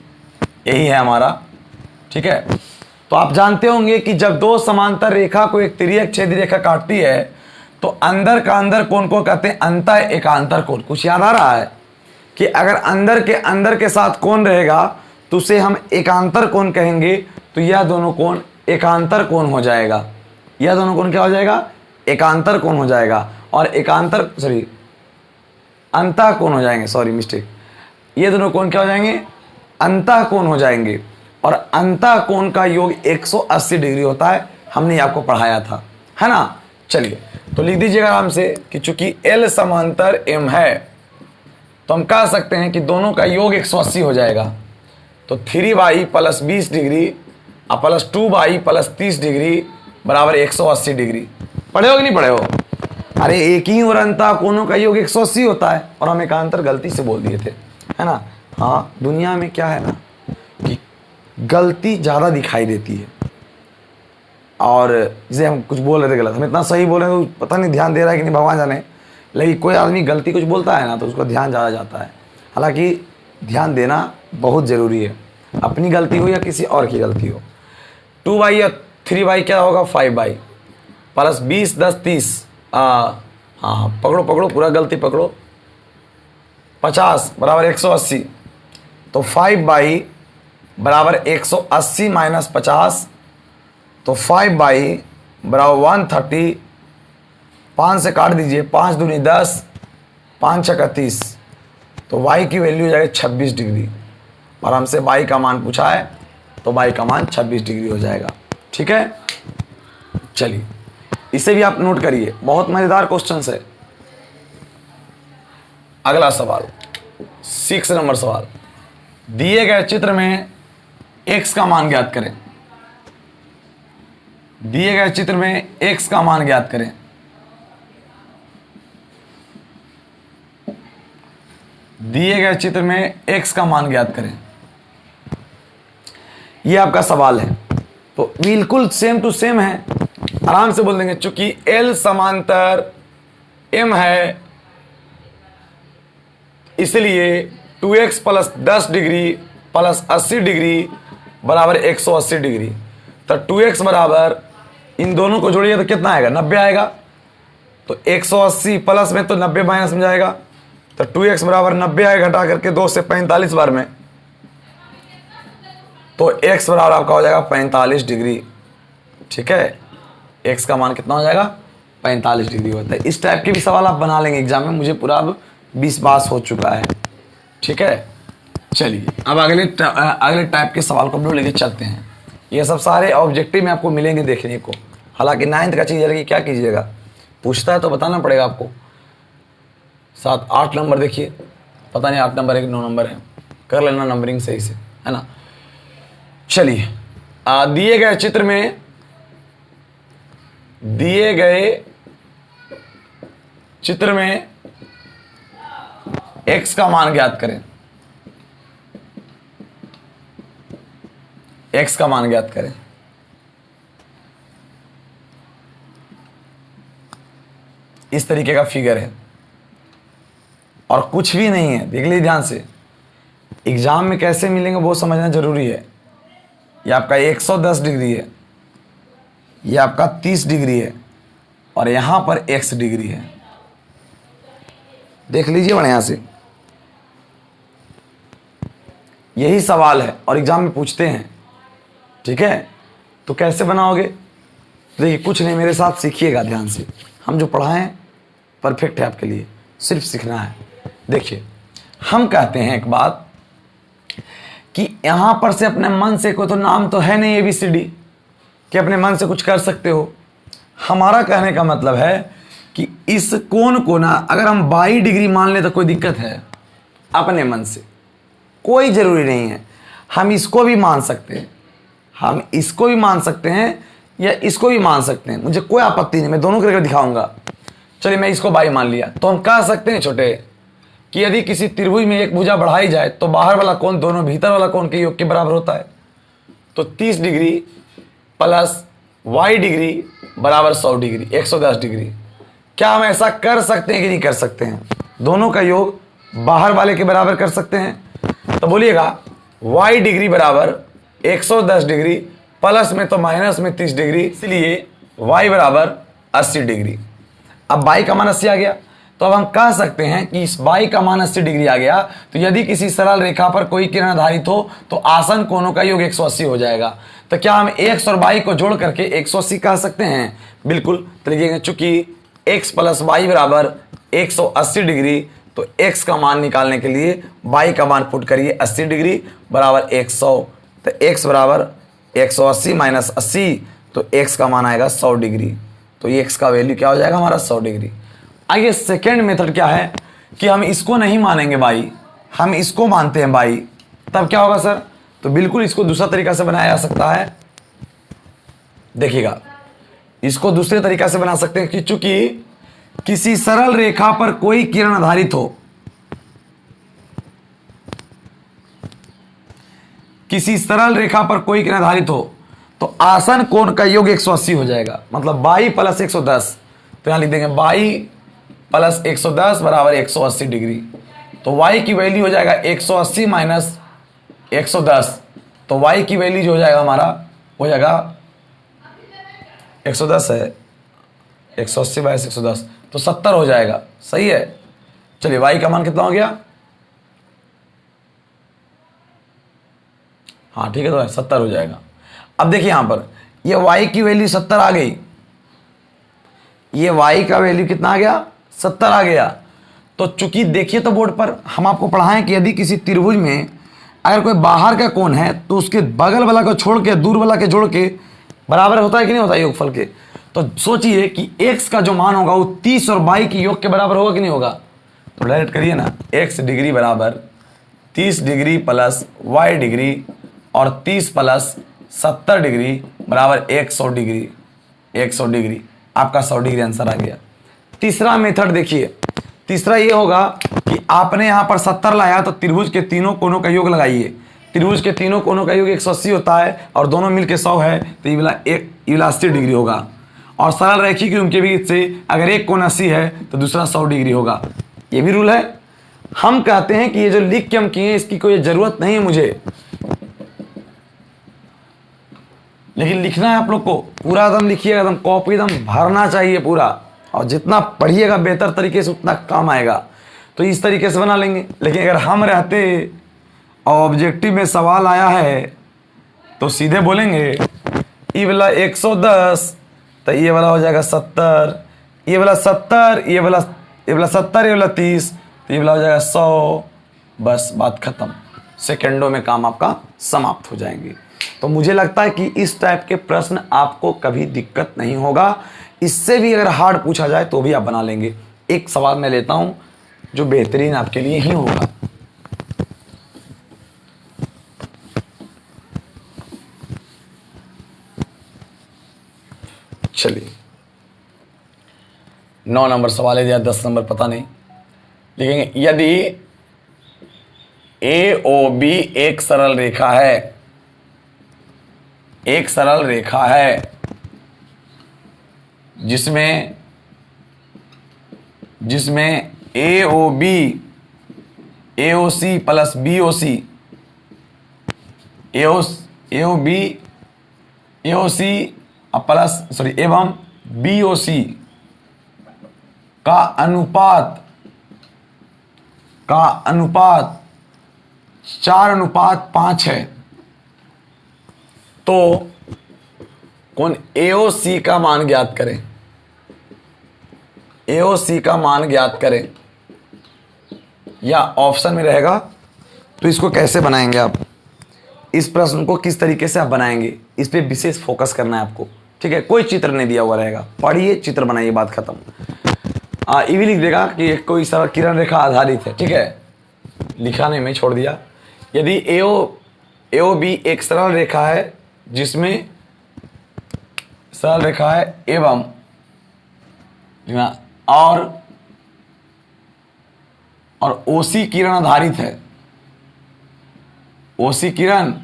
यही है हमारा। ठीक है, तो आप जानते होंगे कि जब दो समांतर रेखा को एक तिर्यक छेदी रेखा काटती है तो अंदर का अंदर कोण को कहते हैं अंतः एकांतर कोण। कुछ याद आ रहा है कि अगर अंदर के साथ कोण रहेगा तो उसे हम एकांतर कोण कहेंगे। तो यह दोनों कोण एकांतर कोण हो जाएगा। यह दोनों कोण क्या हो जाएगा, एकांतर कोण हो जाएगा। और अंतः कोण हो जाएंगे, सॉरी मिस्टेक। ये दोनों कोण क्या हो जाएंगे, अंतः कोण हो जाएंगे। और अंतः कोण का योग 180 डिग्री होता है, हमने आपको पढ़ाया था, है ना। चलिए तो लिख दीजिएगा आराम से कि चूंकि L समांतर M है तो हम कह सकते हैं कि दोनों का योग 180 हो जाएगा। तो 3y प्लस 20 डिग्री और प्लस 2y प्लस 30 डिग्री बराबर 180 डिग्री। पढ़े हो कि नहीं पढ़े हो? अरे एक ही और अंतः कोणों का योग 180 होता है और हम एकांतर गलती से बोल दिए थे, है ना। हाँ, दुनिया में क्या है ना कि गलती ज़्यादा दिखाई देती है और जैसे हम कुछ बोल रहे थे गलत, हम इतना सही बोल रहे हैं तो पता नहीं ध्यान दे रहा है कि नहीं भगवान जाने। लेकिन कोई आदमी गलती कुछ बोलता है ना तो उसका ध्यान ज़्यादा जाता है। हालांकि ध्यान देना बहुत ज़रूरी है, अपनी गलती हो या किसी और की गलती हो। 2y या 3y क्या होगा, 5y प्लस 20 10 30, हाँ पकड़ो पूरा गलती पकड़ो, 50 बराबर 180। तो 5y बराबर 180 माइनस 50, तो 5y बराबर 130। 5 से काट दीजिए, 5 दूनी 10, 5 छक्का 30, तो y की वैल्यू हो जाएगी 26 डिग्री। और हमसे y का मान पूछा है तो y का मान 26 डिग्री हो जाएगा। ठीक है, चलिए इसे भी आप नोट करिए, बहुत मजेदार क्वेश्चन है। अगला सवाल 6 नंबर सवाल, दिए गए चित्र में x का मान ज्ञात करें। दिए गए चित्र में x का मान ज्ञात करें। दिए गए चित्र में x का मान ज्ञात करें, यह आपका सवाल है। तो बिल्कुल सेम टू सेम है, आराम से बोल देंगे, चूंकि L समांतर M है इसलिए 2x plus 10 degree plus 80 degree बराबर 180 डिग्री। तो 2x बराबर, इन दोनों को जोड़िए तो कितना आएगा, 90 आएगा। तो 180 प्लस में तो 90 माइनस में जाएगा, तो 2x बराबर 90 आएगा, घटा करके 2 से 45 बार में, तो x बराबर आपका हो जाएगा 45 डिग्री। ठीक है, x का मान कितना हो जाएगा, 45 डिग्री होता है। इस टाइप के भी सवाल आप बना लेंगे एग्जाम में, मुझे पूरा अब 20 पास हो चुका है। ठीक है, चलिए अब अगले टाइप के सवाल को हम लोग लेके चलते हैं। ये सब सारे ऑब्जेक्टिव में आपको मिलेंगे देखने को। हालांकि 9th का चीज़ है, क्या कीजिएगा, पूछता है तो बताना पड़ेगा आपको। 7 8 नंबर देखिए, पता नहीं 8 नंबर है कि 9 नंबर है, कर लेना नंबरिंग सही से, है ना। चलिए, दिए गए चित्र में x का मान ज्ञात करें। x का मान ज्ञात करें। इस तरीके का फिगर है और कुछ भी नहीं है, देख लीजिए ध्यान से। एग्जाम में कैसे मिलेंगे वो समझना जरूरी है। ये आपका 110 डिग्री है, ये आपका 30 डिग्री है और यहां पर x डिग्री है। देख लीजिए बढ़िया से, यही सवाल है और एग्जाम में पूछते हैं। ठीक है, तो कैसे बनाओगे, देखिए कुछ नहीं, मेरे साथ सीखिएगा ध्यान से। हम जो पढ़ाएं परफेक्ट है आपके लिए, सिर्फ सीखना है। देखिए, हम कहते हैं एक बात कि यहां पर से अपने मन से, कोई तो नाम तो है नहीं ABCD कि अपने मन से कुछ कर सकते हो। हमारा कहने का मतलब है कि इस कोण को ना अगर हम 22 डिग्री मान लें तो कोई दिक्कत है, अपने मन से, कोई ज़रूरी नहीं है। हम इसको भी मान सकते हैं, हम इसको भी मान सकते हैं या इसको भी मान सकते हैं, मुझे कोई आपत्ति नहीं, मैं दोनों करके दिखाऊंगा। चलिए मैं इसको 22 मान लिया, तो हम कह सकते हैं छोटे कि यदि किसी त्रिभुज में एक भुजा बढ़ाई जाए तो बाहर वाला कोण दोनों भीतर वाला कोण के योग के बराबर होता है। तो 30 डिग्री प्लस y डिग्री बराबर 100 डिग्री, 110 डिग्री। क्या हम ऐसा कर सकते हैं कि नहीं कर सकते हैं, दोनों का योग बाहर वाले के बराबर कर सकते हैं। तो बोलिएगा y डिग्री बराबर 110 डिग्री प्लस में तो माइनस में 30 डिग्री, इसलिए y बराबर 80 डिग्री। अब y का मान 80 आ गया, तो अब हम कह सकते हैं कि इस y का मान 80 डिग्री आ गया, तो यदि किसी सरल रेखा पर कोई किरण आधारित हो तो आसन कोणों का योग 180 हो जाएगा। तो क्या हम x और y को जोड़ करके 180 कह सकते हैं? बिल्कुल। तो लिखिएगा चूंकि x प्लस वाई बराबर 180 डिग्री, तो x का मान निकालने के लिए y का मान पुट करिए 80 डिग्री बराबर 100। तो x बराबर 180 माइनस 80, तो x का मान आएगा 100 डिग्री। तो ये x का वैल्यू क्या हो जाएगा हमारा 100 डिग्री। आइए सेकेंड मेथड क्या है कि हम इसको नहीं मानेंगे y, हम इसको मानते हैं y, तब क्या होगा सर? तो बिल्कुल इसको दूसरा तरीका से बनाया जा सकता है। देखिएगा, इसको दूसरे तरीका से बना सकते हैं कि चूंकि किसी सरल रेखा पर कोई किरण आधारित हो, किसी सरल रेखा पर कोई किरण आधारित हो तो आसन कोण का योग 180 हो जाएगा, मतलब y प्लस 110। तो यहां लिख देंगे y प्लस 110 बराबर 180 डिग्री। तो y की वैल्यू हो जाएगा 180 माइनस 110, तो y की वैल्यू जो हो जाएगा हमारा हो जाएगा 110 है, 180 बाई 110 तो 70 हो जाएगा। सही है। चलिए y का मान कितना हो गया? हाँ ठीक है, तो 70 हो जाएगा। अब देखिए यहां पर ये y की वैल्यू 70 आ गई, ये y का वैल्यू कितना आ गया? 70 आ गया। तो चूंकि देखिए तो बोर्ड पर हम आपको पढ़ाएं कि यदि किसी त्रिभुज में अगर कोई बाहर का कोण है तो उसके बगल वाला को छोड़ के दूर वाला के जोड़ के बराबर होता है कि नहीं होता है योगफल के। तो सोचिए कि x का जो मान होगा वो 30 और y के योग के बराबर होगा कि नहीं होगा? तो डायरेक्ट करिए ना, x डिग्री बराबर 30 डिग्री प्लस y डिग्री और 30 प्लस 70 डिग्री बराबर 100 डिग्री। 100 डिग्री आपका 100 डिग्री आंसर आ गया। तीसरा मेथड देखिए, तीसरा ये होगा कि आपने यहाँ पर 70 लाया तो त्रिभुज के तीनों कोणों का योग लगाइए। त्रिभुज के तीनों कोणों का योग 180 होता है और दोनों मिलके 100 है, तो ये वाला 80 डिग्री होगा। और सरल रैखिक युग्म के बीच से अगर एक कोण 80 है तो दूसरा 100 डिग्री होगा। ये भी रूल है। हम कहते हैं कि ये जो लिख के हम किए इसकी कोई जरूरत नहीं है मुझे, लेकिन लिखना है आप लोग को पूरा एकदम लिखिएगा, एकदम कॉपी एकदम भरना चाहिए पूरा, और जितना पढ़िएगा बेहतर तरीके से उतना काम आएगा। तो इस तरीके से बना लेंगे। लेकिन अगर हम रहते और ऑब्जेक्टिव में सवाल आया है तो सीधे बोलेंगे ये वाला 110 तो ये वाला हो जाएगा 70, ये वाला 70, ये वाला 70, ये वाला 30, तो ये वाला हो जाएगा 100। बस बात खत्म, सेकंडों में काम आपका समाप्त हो जाएंगे। तो मुझे लगता है कि इस टाइप के प्रश्न आपको कभी दिक्कत नहीं होगा। इससे भी अगर हार्ड पूछा जाए तो भी आप बना लेंगे। एक सवाल मैं लेता हूं जो बेहतरीन आपके लिए ही होगा। चलिए 9 नंबर सवाल है या 10 नंबर पता नहीं, लेकिन यदि ए ओ बी एक सरल रेखा है, एक सरल रेखा है जिसमें ए ओ बी ए ओ सी प्लस बी ओ सी ए ओ बी ए ओ सी प्लस एवं बी ओ सी का अनुपात 4:5 है, तो कौन AOC का मान ज्ञात करें। AOC का मान ज्ञात करें, या ऑप्शन में रहेगा। तो इसको कैसे बनाएंगे आप, इस प्रश्न को किस तरीके से आप बनाएंगे, इस पे विशेष फोकस करना है आपको। ठीक है, कोई चित्र नहीं दिया हुआ रहेगा, पढ़िए चित्र बनाइए, बात खत्म। ये भी लिख देगा कि कोई सरल किरण रेखा आधारित है। ठीक है, लिखा नहीं, मैं छोड़ दिया। यदि AOB एक सरल रेखा है जिसमें सरल रेखा है एवं और OC किरण आधारित है, OC किरण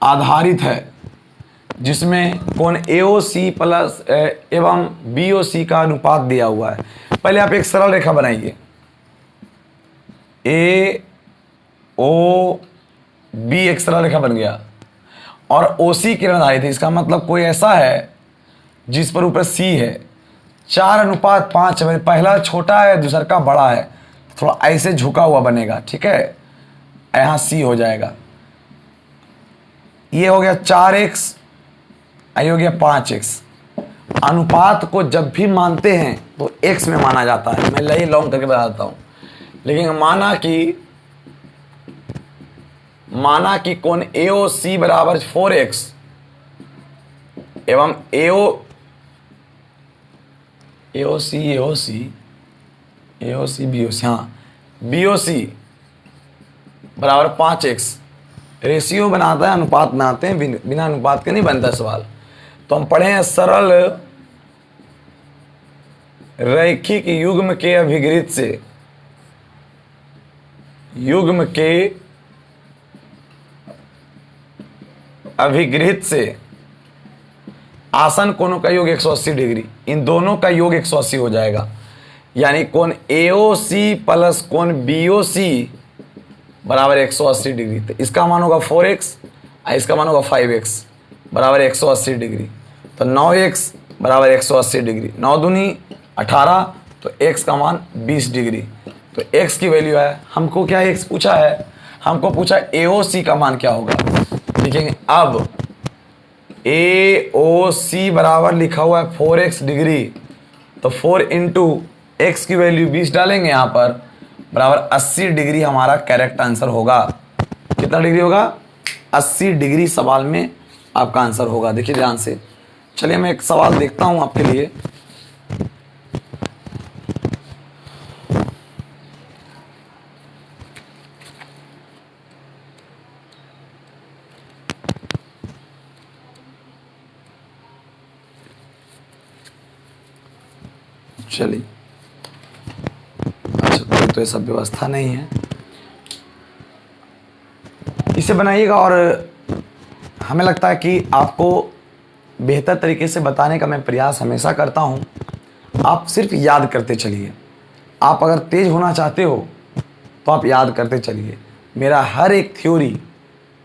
आधारित है जिसमें कोण AOC प्लस एवं BOC का अनुपात दिया हुआ है। पहले आप एक सरल रेखा बनाइए, AOB एक सरल रेखा बन गया और OC किरण आधारित है। इसका मतलब कोई ऐसा है जिस पर ऊपर C है, 4:5 है। पहला छोटा है, दूसरा का बड़ा है, थोड़ा ऐसे झुका हुआ बनेगा। ठीक है, यहाँ C हो जाएगा। ये हो गया 4x, ये हो गया 5x। अनुपात को जब भी मानते हैं तो x में माना जाता है। मैं लाइन लॉन्ग करके बताता हूं। लेकिन माना कि कोण AOC बराबर 4x एवं BOC, हाँ BOC बराबर 5x। रेशियो बनाता है, अनुपात बनाते हैं, बिना अनुपात के नहीं बनता सवाल। तो हम पढ़े हैं सरल रैखिक युग्म के अभिगृहित से आसन कोणों का योग 180 डिग्री, इन दोनों का योग 180 हो जाएगा। यानी कोण AOC प्लस कोण BOC बराबर 180 डिग्री। तो इसका मान होगा 4x और इसका मान होगा 5x बराबर 180 डिग्री। तो 9x बराबर 180 डिग्री, 9 दूनी 18, तो x का मान 20 डिग्री। तो x की वैल्यू है, हमको क्या x पूछा है, हमको पूछा AOC का मान क्या होगा। देखेंगे अब AOC बराबर लिखा हुआ है 4x डिग्री, तो 4 इंटू x की वैल्यू 20 डालेंगे यहाँ पर, बराबर 80 डिग्री हमारा करेक्ट आंसर होगा। कितना डिग्री होगा, 80 डिग्री सवाल में आपका आंसर होगा। देखिए ध्यान से। चलिए मैं एक सवाल देखता हूं आपके लिए। चलिए, अच्छा तो ये सब व्यवस्था नहीं है, इसे बनाइएगा और हमें लगता है कि आपको बेहतर तरीके से बताने का मैं प्रयास हमेशा करता हूँ। आप सिर्फ याद करते चलिए। आप अगर तेज़ होना चाहते हो तो आप याद करते चलिए। मेरा हर एक थ्योरी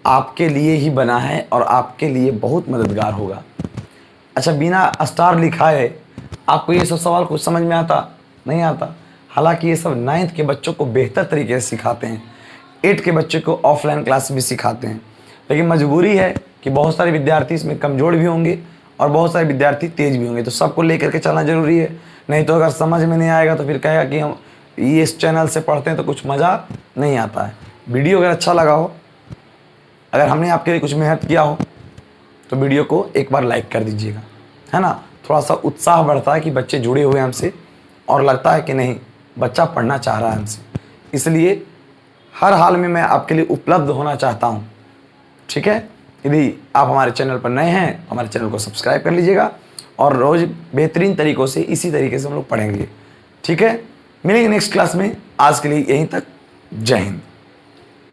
आपके लिए ही बना है और आपके लिए बहुत मददगार होगा। अच्छा, बिना स्टार लिखाए आपको ये सब सवाल कुछ समझ में आता नहीं आता। हालांकि ये सब 9th के बच्चों को बेहतर तरीके से सिखाते हैं, 8 के बच्चे को ऑफलाइन क्लास भी सिखाते हैं। लेकिन मजबूरी है कि बहुत सारे विद्यार्थी इसमें कमज़ोर भी होंगे और बहुत सारे विद्यार्थी तेज़ भी होंगे, तो सबको लेकर के चलना ज़रूरी है। नहीं तो अगर समझ में नहीं आएगा तो फिर कहेगा कि हम ये इस चैनल से पढ़ते हैं तो कुछ मज़ा नहीं आता है। वीडियो अगर अच्छा लगा हो, अगर हमने आपके लिए कुछ मेहनत किया हो तो वीडियो को एक बार लाइक कर दीजिएगा, है ना। थोड़ा सा उत्साह बढ़ता है कि बच्चे जुड़े हुए हैं हमसे और लगता है कि नहीं, बच्चा पढ़ना चाह रहा है हमसे। इसलिए हर हाल में मैं आपके लिए उपलब्ध होना चाहता हूँ, ठीक है। यदि आप हमारे चैनल पर नए हैं तो हमारे चैनल को सब्सक्राइब कर लीजिएगा और रोज़ बेहतरीन तरीक़ों से इसी तरीके से हम लोग पढ़ेंगे, ठीक है। मिलेंगे नेक्स्ट क्लास में। आज के लिए यहीं तक। जय हिंद।